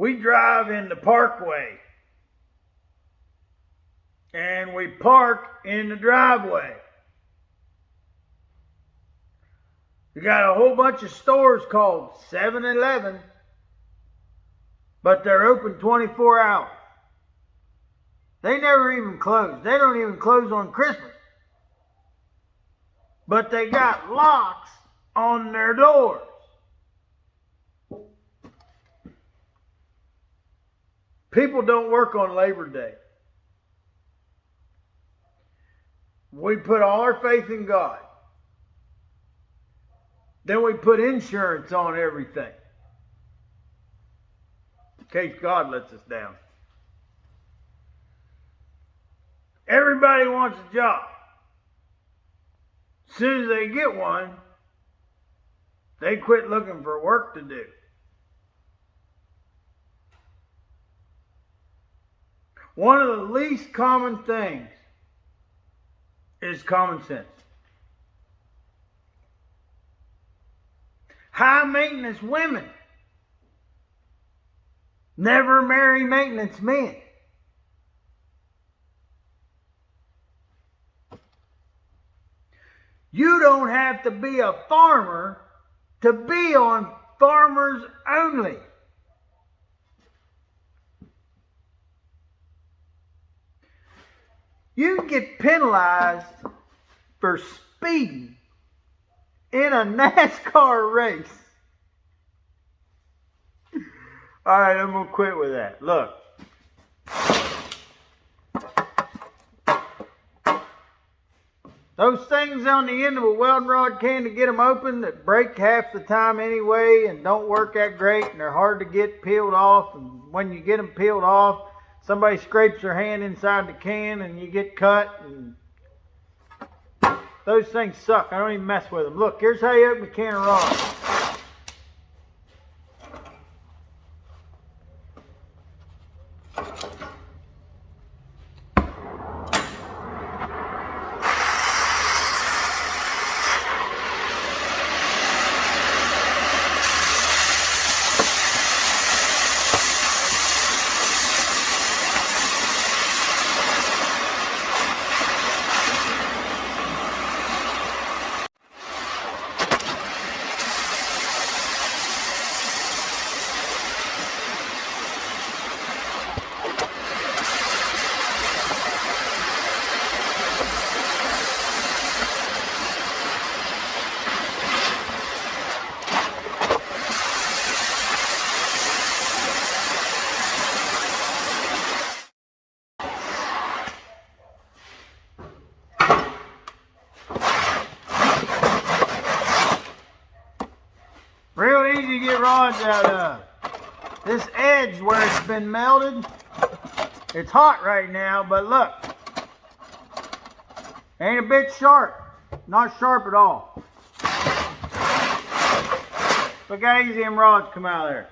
We drive in the parkway and we park in the driveway. We got a whole bunch of stores called 7-Eleven, but they're open 24 hours. They never even close. They don't even close on Christmas. But they got locks on their doors. People don't work on Labor Day. We put all our faith in God. Then we put insurance on everything, in case God lets us down. Everybody wants a job. As soon as they get one, they quit looking for work to do. One of the least common things is common sense. High maintenance women never marry maintenance men. You don't have to be a farmer to be on Farmers Only. You can get penalized for speeding in a NASCAR race. All right, I'm going to quit with that. Look. Those things on the end of a welding rod can to get them open that break half the time anyway and don't work that great and they're hard to get peeled off. And when you get them peeled off, somebody scrapes their hand inside the can and you get cut. And those things suck. I don't even mess with them. Look, here's how you open a can of rods. Real easy to get rods out of. This edge where it's been melted, it's hot right now, but look. Ain't a bit sharp. Not sharp at all. Look how easy them rods come out of there.